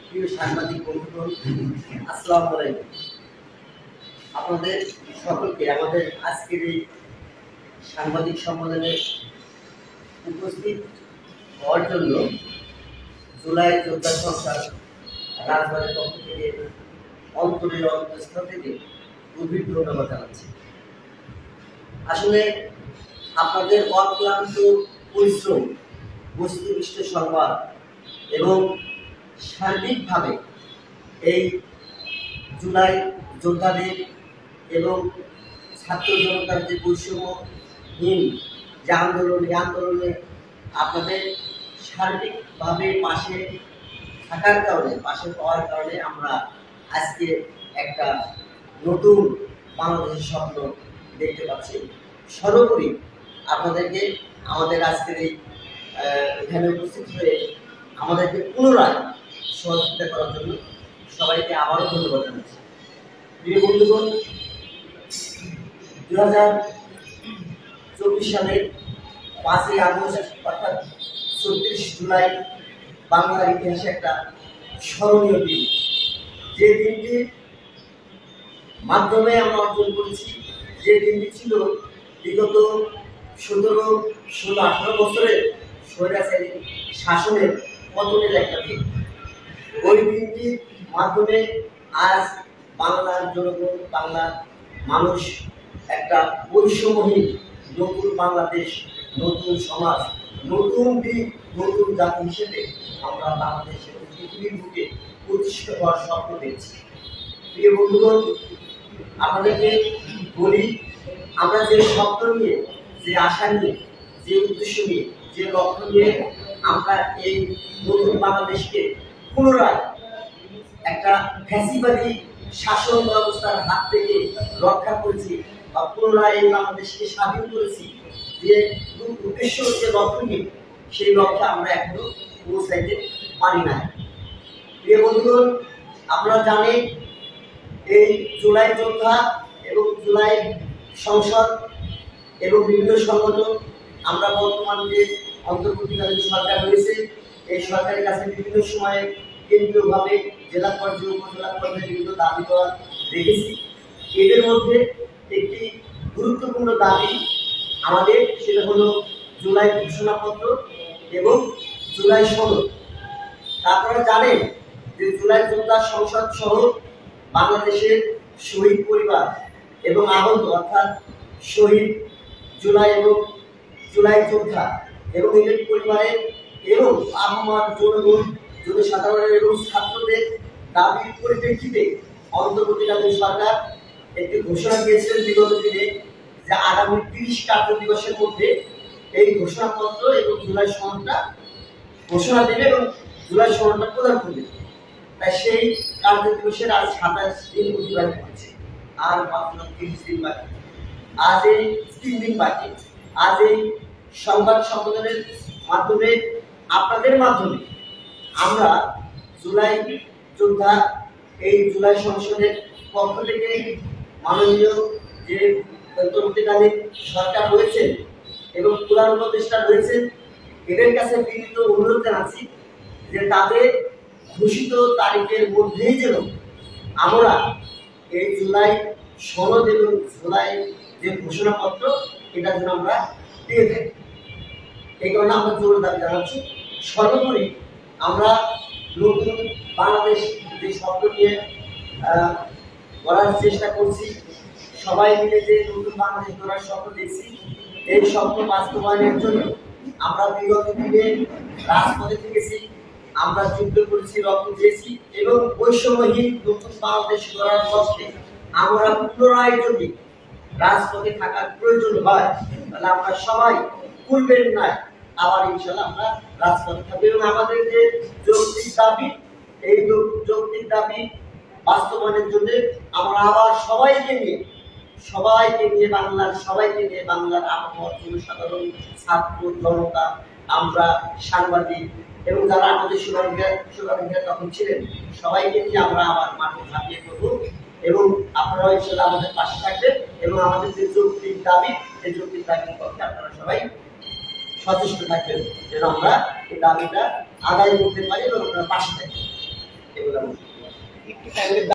প্রিয় সাংবাদিক বন্ধুগণ, আসসালামু আলাইকুম। আপনাদের সকলকে আমাদের আজকের এই সাংবাদিক সম্মেলনে উপস্থিত হওয়ার জন্য জুলাই যোদ্ধা সংসদ রাজবাড়ির পক্ষ থেকে অন্তরের অন্তঃস্থল থেকে গভীর ধন্যবাদ জানাচ্ছি। আসলে আপনাদের অক্লান্ত পরিশ্রম, বস্তুনিষ্ঠ সংবাদ এবং সার্বিকভাবে এই জুলাই যোদ্ধাদের এবং ছাত্র জনতার যে বৈষম্যহীন যে আন্দোলনে আপনাদের সার্বিকভাবে পাশে থাকার কারণে, পাশে পাওয়ার কারণে আমরা আজকে একটা নতুন বাংলাদেশের স্বপ্ন দেখতে পাচ্ছি। সর্বোপরি আপনাদেরকে আমাদের আজকের এই এখানে উপস্থিত হয়ে আমাদেরকে পুনরায় সহযোগিতা করার জন্য সবাইকে আবারও ধন্যবাদ জানাচ্ছি। প্রিয় বন্ধুগণ, 2024 সালের 5ই আগস্ট অর্থাৎ 34 জুলাই বাংলার ইতিহাসে একটা স্মরণীয় দিন। যে দিনটির মাধ্যমে আমরা অর্জন করেছি, যে দিনটি ছিল বিগত 17, 16, 18 বছরের স্বৈরাচারী শাসনের পতনের একটা দিন। ওই দিনটির মাধ্যমে আজ বাংলার জনগণ, বাংলার মানুষ একটা বৈষম্যহীন নতুন বাংলাদেশ, নতুন সমাজ, নতুন দিক, নতুন জাতি হিসেবে আমরা বাংলাদেশের পৃথিবীর বুকে প্রতিষ্ঠিত হওয়ার স্বপ্ন দেখছি। প্রিয় বন্ধুগণ, আপনাদেরকে বলি, আমরা যে স্বপ্ন নিয়ে, যে আশা নিয়ে, যে উদ্দেশ্য নিয়ে, যে লক্ষ্য নিয়ে আমরা এই নতুন বাংলাদেশকে পুনরায় একটা ফ্যাসিবাদী শাসন ব্যবস্থার হাত থেকে রক্ষা করেছি বা পুনরায় এই বাংলাদেশকে স্বাধীন করেছি, যে উদ্দেশ্য, যে লক্ষ্য নিয়ে, সেই লক্ষ্যে আমরা এখনো পৌঁছাইতে পারি না। প্রিয় বন্ধুগণ, আপনারা জানেন এই জুলাই যোদ্ধা এবং জুলাই সংসদ এবং বিভিন্ন সংগঠন, আমরা বর্তমান যে অন্তর্বর্তীকালীন সরকার রয়েছে, এই সরকারের কাছে বিভিন্ন সময়ে কেন্দ্রীয়ভাবে জেলা পর্যায়ে, উপজেলা পর্যায়ে বিভিন্ন দাবি দেওয়া রেখেছি। এদের মধ্যে একটি গুরুত্বপূর্ণ দাবি আমাদের, সেটা হলো জুলাই ঘোষণাপত্র এবং জুলাই সনদ। আপনারা জানেন যে জুলাই যোদ্ধা সংসদ সহ বাংলাদেশের শহীদ পরিবার এবং আহত অর্থাৎ শহীদ জুলাই এবং জুলাই যোদ্ধা এবং এদের পরিবারের এবং আহ্বান জনগণ, জনসাধারণের এবং ছাত্রদের দাবির পরিপ্রেক্ষিতে অন্তর্বর্তীকালীন সরকার একটি ঘোষণা দিয়েছিলেন বিগত দিনে যে আগামী 30 কার্য দিবসের মধ্যে এই ঘোষণাপত্র এবং জুলাই সনদটা ঘোষণা দেবে এবং জুলাই সনদটা প্রদান করবে। তাই সেই কার্য দিবসের আজ 27 দিন অতিবাহিত হয়েছে, আর মাত্র 30 দিন বাকি। আজ এই 3 দিন বাকি। আজ এই সংবাদ সম্মেলনের মাধ্যমে, আপনাদের মাধ্যমে আমরা জুলাই যোদ্ধা, এই জুলাই সংসদের পক্ষ থেকে মাননীয় যে অন্তর্বর্তীকালীন সরকার রয়েছে এবং প্রধান উপদেষ্টা রয়েছেন, এদের কাছে বিনীত অনুরোধ জানাচ্ছি যে তাদের ঘোষিত তারিখের মধ্যেই যেন আমরা এই জুলাই সনদ এবং জুলাই যে ঘোষণাপত্র, এটা যেন আমরা পেয়ে থাকি। এই কারণে আমরা জোর দাবি জানাচ্ছি। সর্বোপরি আমরা নতুন বাংলাদেশ যে স্বপ্ন নিয়ে গড়ার চেষ্টা করছি, সবাই মিলে যে নতুন বাংলাদেশ গড়ার স্বপ্ন দেখছি, এই স্বপ্ন বাস্তবায়নের জন্য আমরা বিগত দিনে রাজপথে থেকেছি, আমরা যুদ্ধ করেছি, রক্ত দিয়েছি এবং বৈষম্যহীন নতুন বাংলাদেশ গড়ার লক্ষ্যে আমরা পুনরায় যদি রাজপথে থাকার প্রয়োজন হয়, তাহলে আমরা সবাই পূর্বের ন্যায় আবার ইনশাল্লাহ আমরা রাজপথে থাকবো এবং আমাদের যে যৌক্তিক দাবি, এই যৌক্তিক দাবি বাস্তবায়নের জন্য আমরা আবার সবাইকে নিয়ে বাংলার আবহাওয়া, জনসাধারণ, ছাত্র জনতা, আমরা সাংবাদিক এবং যারা আমাদের শুভাকাঙ্ক্ষীরা তখন ছিলেন, সবাইকে নিয়ে আমরা আবার মাঠে ঝাঁপিয়ে পড়বো এবং আপনারা ইনশাল্লাহ আমাদের পাশে থাকবেন এবং আমাদের যে যৌক্তিক দাবি, সেই যৌক্তিক দাবির পক্ষে আপনারা সবাই সচেষ্ট থাকবেন যেন আমরা এই দাবিটা আদায় করতে পারি এবং আপনারা পাশে থাকবেন। এগুলো একটু